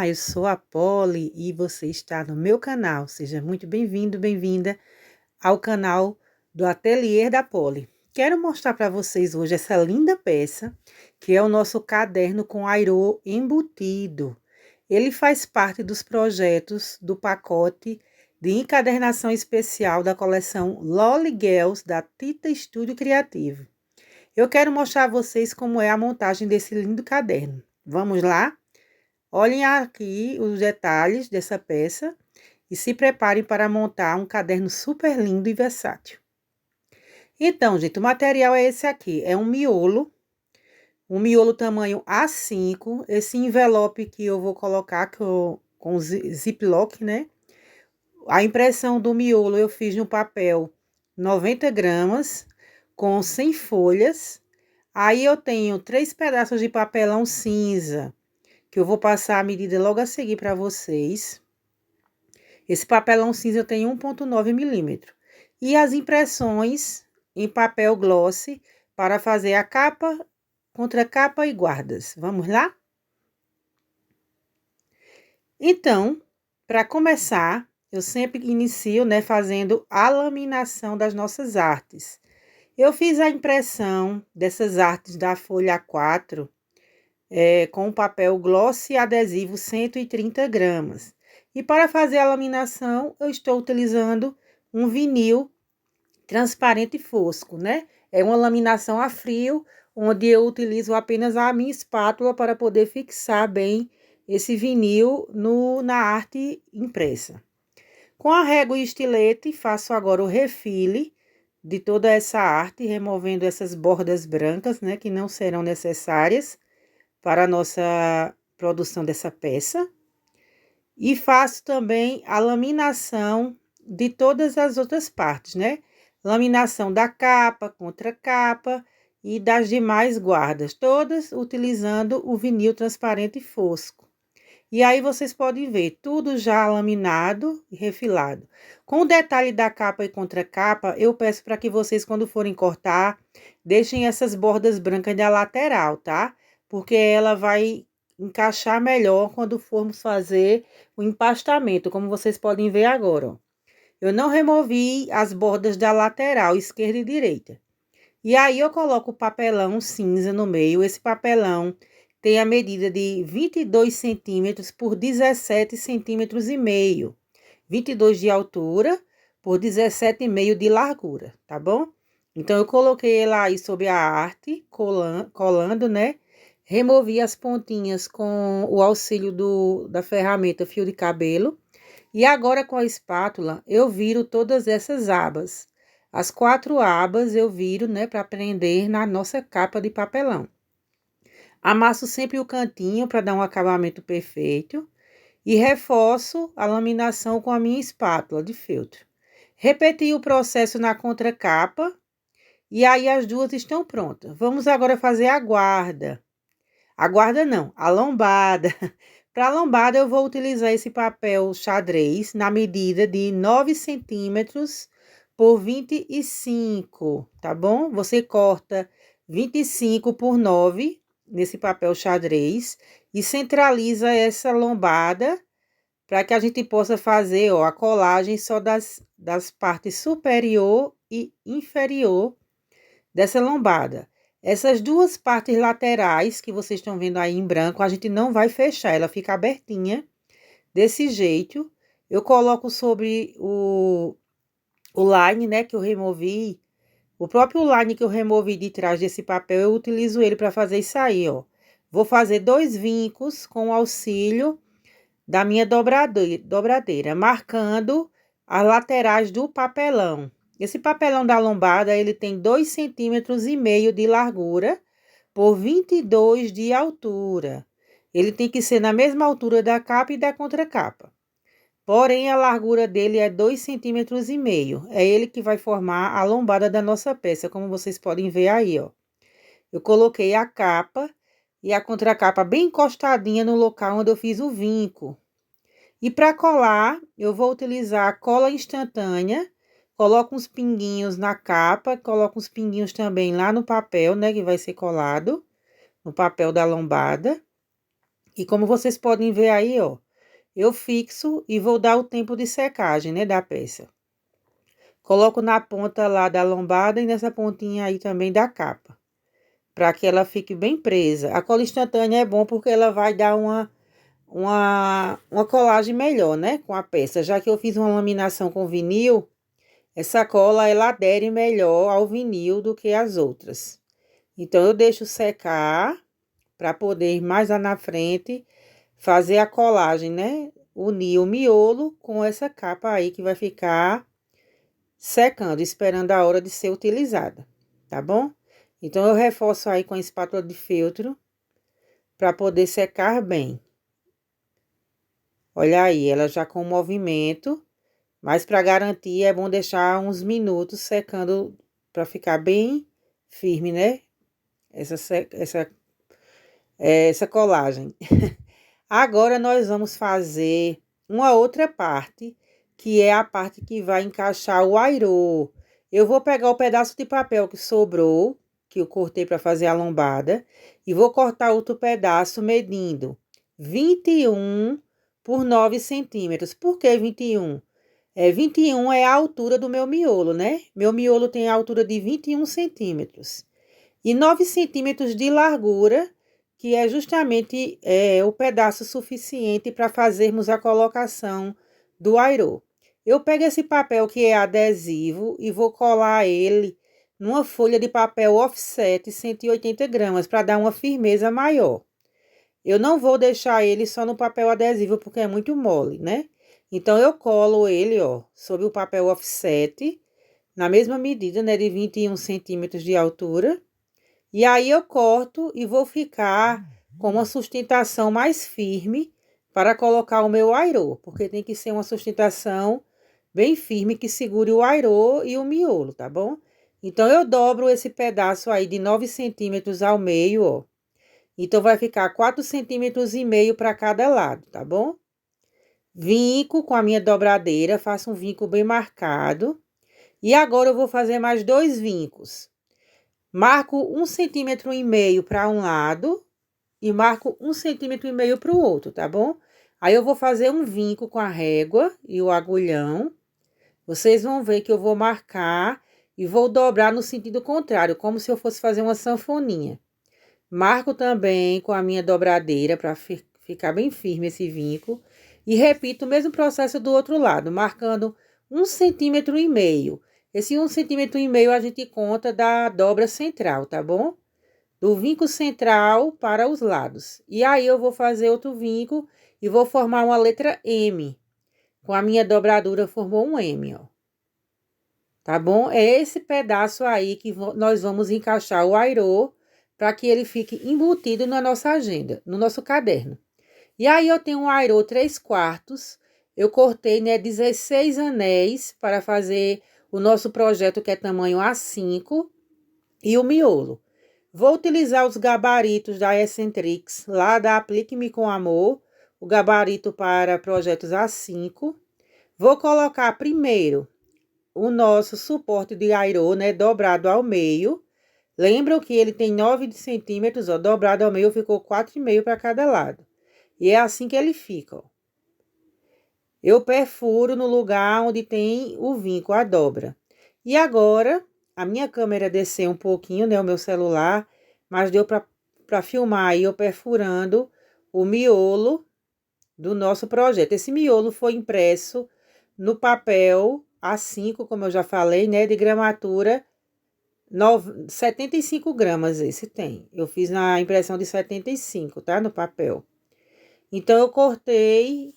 Olá, eu sou a Polly e você está no meu canal. Seja muito bem-vindo, bem-vinda ao canal do Ateliê da Polly. Quero mostrar para vocês hoje essa linda peça, que é o nosso caderno com airô embutido. Ele faz parte dos projetos do pacote de encadernação especial da coleção Lolly Girls da Tita Estúdio Criativo. Eu quero mostrar a vocês como é a montagem desse lindo caderno. Vamos lá? Olhem aqui os detalhes dessa peça e se preparem para montar um caderno super lindo e versátil. Então, gente, o material é esse aqui, é um miolo tamanho A5, esse envelope que eu vou colocar com ziplock, né? A impressão do miolo eu fiz no papel 90 gramas, com 100 folhas. Aí eu tenho 3 pedaços de papelão cinza, que eu vou passar a medida logo a seguir para vocês. Esse papelão cinza tem 1,9 milímetro. E as impressões em papel gloss para fazer a capa, contracapa e guardas. Vamos lá? Então, para começar, eu sempre inicio, né, fazendo a laminação das nossas artes. Eu fiz a impressão dessas artes da folha A4, com papel gloss adesivo 130 gramas. E para fazer a laminação, eu estou utilizando um vinil transparente fosco, né? É uma laminação a frio, onde eu utilizo apenas a minha espátula para poder fixar bem esse vinil na arte impressa. Com a régua e estilete, faço agora o refile de toda essa arte, removendo essas bordas brancas, né, que não serão necessárias para a nossa produção dessa peça. E faço também a laminação de todas as outras partes, né? Laminação da capa, contracapa e das demais guardas, todas utilizando o vinil transparente fosco. E aí vocês podem ver tudo já laminado e refilado. Com o detalhe da capa e contracapa, eu peço para que vocês, quando forem cortar, deixem essas bordas brancas da lateral, tá? Porque ela vai encaixar melhor quando formos fazer o empastamento, como vocês podem ver agora, ó. Eu não removi as bordas da lateral, esquerda e direita. E aí eu coloco o papelão cinza no meio. Esse papelão tem a medida de 22 centímetros por 17 centímetros e meio. 22 de altura por 17,5 de largura, tá bom? Então, eu coloquei ela aí sobre a arte, colando, né? Removi as pontinhas com o auxílio da ferramenta fio de cabelo. E agora, com a espátula, eu viro todas essas abas. As 4 abas eu viro, né, para prender na nossa capa de papelão. Amasso sempre o cantinho para dar um acabamento perfeito. E reforço a laminação com a minha espátula de feltro. Repeti o processo na contracapa. E aí, as duas estão prontas. Vamos agora fazer a guarda. A guarda não, a lombada. Para a lombada, eu vou utilizar esse papel xadrez na medida de 9 centímetros por 25, tá bom? Você corta 25 por 9 nesse papel xadrez e centraliza essa lombada para que a gente possa fazer, ó, a colagem só das partes superior e inferior dessa lombada. Essas duas partes laterais que vocês estão vendo aí em branco, a gente não vai fechar, ela fica abertinha, desse jeito. Eu coloco sobre o line, né, que eu removi, o próprio line que eu removi de trás desse papel, eu utilizo ele para fazer isso aí, ó. Vou fazer 2 vincos com o auxílio da minha dobradeira, marcando as laterais do papelão. Esse papelão da lombada, ele tem 2,5 centímetros de largura por 22 de altura. Ele tem que ser na mesma altura da capa e da contracapa. Porém, a largura dele é 2,5 centímetros. É ele que vai formar a lombada da nossa peça, como vocês podem ver aí, ó. Eu coloquei a capa e a contracapa bem encostadinha no local onde eu fiz o vinco. E para colar, eu vou utilizar a cola instantânea. Coloco uns pinguinhos na capa, coloco uns pinguinhos também lá no papel, né, que vai ser colado, no papel da lombada. E como vocês podem ver aí, ó, eu fixo e vou dar o tempo de secagem, né, da peça. Coloco na ponta lá da lombada e nessa pontinha aí também da capa, para que ela fique bem presa. A cola instantânea é bom porque ela vai dar uma colagem melhor, né, com a peça. Já que eu fiz uma laminação com vinil, essa cola ela adere melhor ao vinil do que as outras. Então, eu deixo secar para poder mais lá na frente fazer a colagem, né? Unir o miolo com essa capa aí que vai ficar secando, esperando a hora de ser utilizada, tá bom? Então, eu reforço aí com a espátula de feltro para poder secar bem. Olha aí, ela já com movimento, mas para garantir é bom deixar uns minutos secando para ficar bem firme, né? Essa colagem. Agora, nós vamos fazer uma outra parte, que é a parte que vai encaixar o airô. Eu vou pegar o pedaço de papel que sobrou, que eu cortei para fazer a lombada, e vou cortar outro pedaço medindo 21 por 9 centímetros. Por que 21? 21 é a altura do meu miolo, né? Meu miolo tem a altura de 21 centímetros. E 9 centímetros de largura, que é justamente o pedaço suficiente para fazermos a colocação do airô. Eu pego esse papel que é adesivo e vou colar ele numa folha de papel offset 180 gramas para dar uma firmeza maior. Eu não vou deixar ele só no papel adesivo porque é muito mole, né? Então, eu colo ele, ó, sobre o papel offset, na mesma medida, né, de 21 centímetros de altura. E aí, eu corto e vou ficar com uma sustentação mais firme para colocar o meu airô, porque tem que ser uma sustentação bem firme que segure o airô e o miolo, tá bom? Então, eu dobro esse pedaço aí de 9 centímetros ao meio, ó. Então, vai ficar 4,5 centímetros para cada lado, tá bom? Vinco com a minha dobradeira, faço um vinco bem marcado. E agora, eu vou fazer mais 2 vincos. Marco 1,5 centímetro para um lado e marco 1,5 centímetro para o outro, tá bom? Aí, eu vou fazer um vinco com a régua e o agulhão. Vocês vão ver que eu vou marcar e vou dobrar no sentido contrário, como se eu fosse fazer uma sanfoninha. Marco também com a minha dobradeira para ficar bem firme esse vinco. E repito o mesmo processo do outro lado, marcando 1,5 centímetro. Esse 1,5 centímetro a gente conta da dobra central, tá bom? Do vinco central para os lados. E aí, eu vou fazer outro vinco e vou formar uma letra M. Com a minha dobradura, formou um M, ó. Tá bom? É esse pedaço aí que nós vamos encaixar o airô para que ele fique embutido na nossa agenda, no nosso caderno. E aí, eu tenho um airô 3/4. Eu cortei, né, 16 anéis para fazer o nosso projeto, que é tamanho A5, e o miolo. Vou utilizar os gabaritos da Excentrix, lá da Aplique-me com Amor, o gabarito para projetos A5. Vou colocar primeiro o nosso suporte de airô, né, dobrado ao meio. Lembram que ele tem 9 centímetros, ó, dobrado ao meio, ficou 4,5 para cada lado. E é assim que ele fica, ó. Eu perfuro no lugar onde tem o vinco, a dobra. E agora, a minha câmera desceu um pouquinho, né, o meu celular, mas deu para filmar aí eu perfurando o miolo do nosso projeto. Esse miolo foi impresso no papel A5, como eu já falei, né, de gramatura 75 gramas esse tem. Eu fiz na impressão de 75, tá? No papel. Então, eu cortei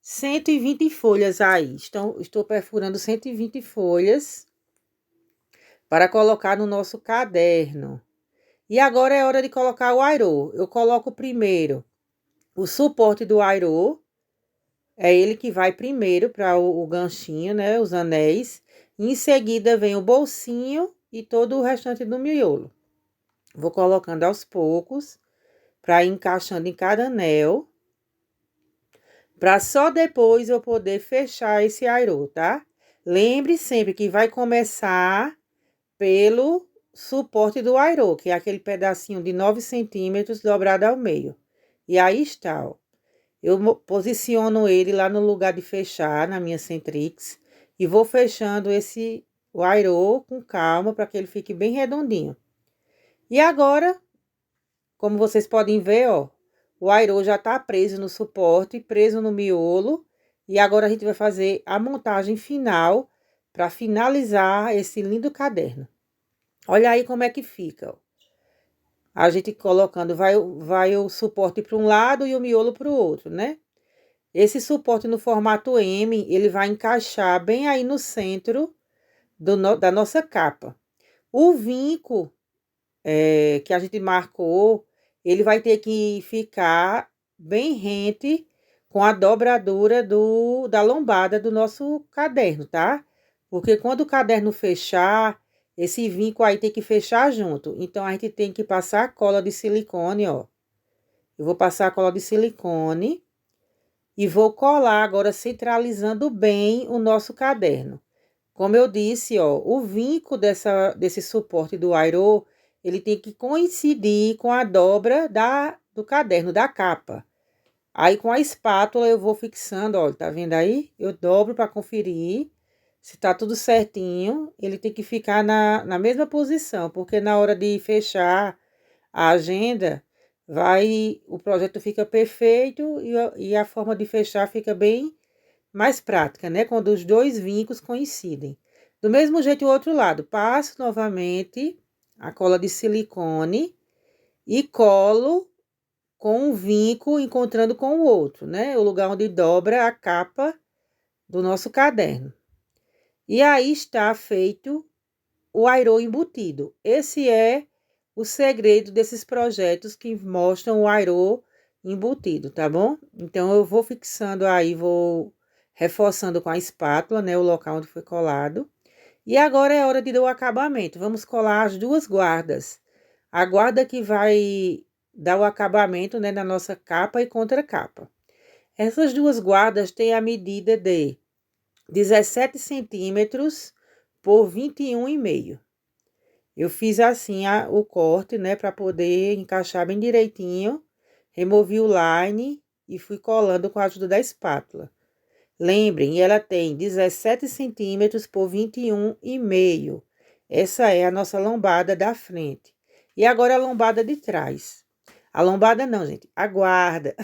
120 folhas aí. Estou perfurando 120 folhas para colocar no nosso caderno. E agora é hora de colocar o airô. Eu coloco primeiro o suporte do airô. É ele que vai primeiro para o ganchinho, né? Os anéis. E em seguida vem o bolsinho e todo o restante do miolo. Vou colocando aos poucos para ir encaixando em cada anel, para só depois eu poder fechar esse airô, tá? Lembre sempre que vai começar pelo suporte do airô, que é aquele pedacinho de 9 centímetros dobrado ao meio. E aí está, ó. Eu posiciono ele lá no lugar de fechar, na minha Centrix, e vou fechando o airô com calma, para que ele fique bem redondinho. E agora, como vocês podem ver, ó, o airô já tá preso no suporte, preso no miolo, e agora a gente vai fazer a montagem final, para finalizar esse lindo caderno. Olha aí como é que fica, ó. A gente colocando, vai o suporte para um lado e o miolo para o outro, né? Esse suporte no formato M, ele vai encaixar bem aí no centro da nossa capa. O vinco que a gente marcou, ele vai ter que ficar bem rente com a dobradura da lombada do nosso caderno, tá? Porque quando o caderno fechar, esse vinco aí tem que fechar junto. Então, a gente tem que passar a cola de silicone, ó. Eu vou passar a cola de silicone e vou colar agora, centralizando bem o nosso caderno. Como eu disse, ó, o vinco desse suporte do airô, ele tem que coincidir com a dobra do caderno, da capa. Aí, com a espátula, eu vou fixando, ó, tá vendo aí? Eu dobro para conferir se tá tudo certinho. Ele tem que ficar na mesma posição, porque na hora de fechar a agenda, o projeto fica perfeito e a forma de fechar fica bem mais prática, né? Quando os dois vincos coincidem. Do mesmo jeito, o outro lado, passo novamente a cola de silicone e colo com um vinco encontrando com o outro, né? O lugar onde dobra a capa do nosso caderno. E aí está feito o airô embutido. Esse é o segredo desses projetos que mostram o airô embutido, tá bom? Então, eu vou fixando aí, vou reforçando com a espátula, né, o local onde foi colado. E agora é hora de dar o acabamento. Vamos colar as duas guardas. A guarda que vai dar o acabamento, né, na nossa capa e contracapa. Essas duas guardas têm a medida de 17 centímetros por 21,5. Eu fiz assim o corte, né, para poder encaixar bem direitinho. Removi o line e fui colando com a ajuda da espátula. Lembrem, ela tem 17 centímetros por 21,5. Essa é a nossa lombada da frente. E agora a lombada de trás. A lombada não, gente, a guarda.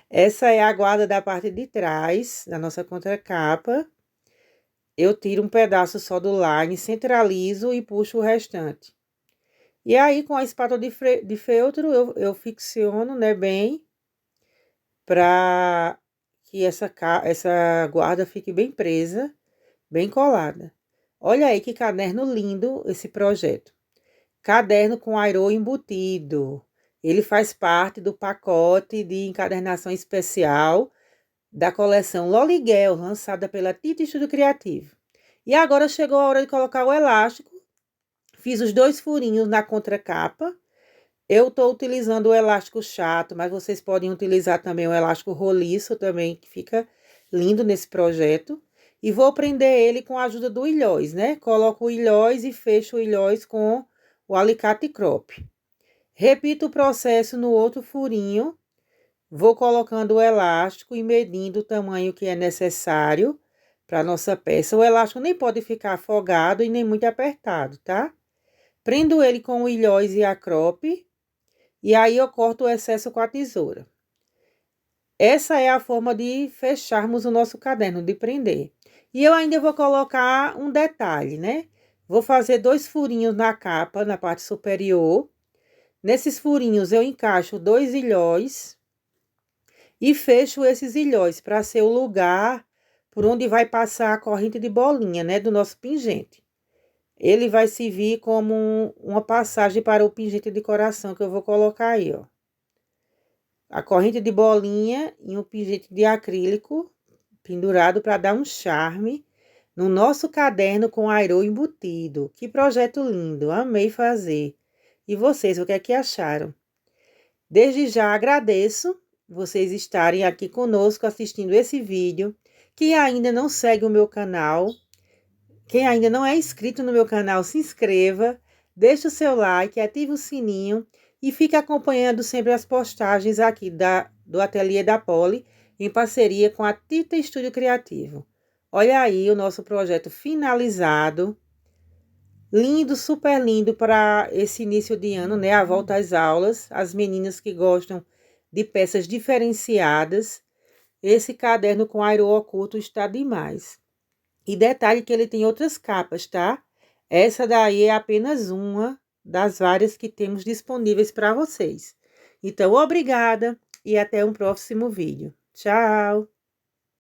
Essa é a guarda da parte de trás, da nossa contracapa. Eu tiro um pedaço só do line, centralizo e puxo o restante. E aí, com a espátula de feltro, eu ficciono, né, bem, para que essa guarda fique bem presa, bem colada. Olha aí que caderno lindo esse projeto. Caderno com airô embutido. Ele faz parte do pacote de encadernação especial da coleção Loliguel, lançada pela Tita Estúdio Criativo. E agora chegou a hora de colocar o elástico. Fiz os 2 furinhos na contracapa. Eu estou utilizando o elástico chato, mas vocês podem utilizar também o elástico roliço também, que fica lindo nesse projeto. E vou prender ele com a ajuda do ilhóis, né? Coloco o ilhóis e fecho o ilhóis com o alicate crop. Repito o processo no outro furinho. Vou colocando o elástico e medindo o tamanho que é necessário para a nossa peça. O elástico nem pode ficar afogado e nem muito apertado, tá? Prendo ele com o ilhóis e a crop. E aí, eu corto o excesso com a tesoura. Essa é a forma de fecharmos o nosso caderno, de prender. E eu ainda vou colocar um detalhe, né? Vou fazer 2 furinhos na capa, na parte superior. Nesses furinhos, eu encaixo 2 ilhóis e fecho esses ilhóis para ser o lugar por onde vai passar a corrente de bolinha, né? Do nosso pingente. Ele vai servir como uma passagem para o pingente de coração que eu vou colocar aí, ó. A corrente de bolinha e um pingente de acrílico pendurado para dar um charme no nosso caderno com airô embutido. Que projeto lindo, amei fazer. E vocês, o que é que acharam? Desde já agradeço vocês estarem aqui conosco assistindo esse vídeo. Quem ainda não segue o meu canal, quem ainda não é inscrito no meu canal, se inscreva, deixe o seu like, ative o sininho E fique acompanhando sempre as postagens aqui do Ateliê da Poli, em parceria com a Tita Estúdio Criativo. Olha aí o nosso projeto finalizado. Lindo, super lindo para esse início de ano, né? A volta às aulas. As meninas que gostam de peças diferenciadas. Esse caderno com aero oculto está demais. E detalhe que ele tem outras capas, tá? Essa daí é apenas uma das várias que temos disponíveis para vocês. Então, obrigada e até um próximo vídeo. Tchau!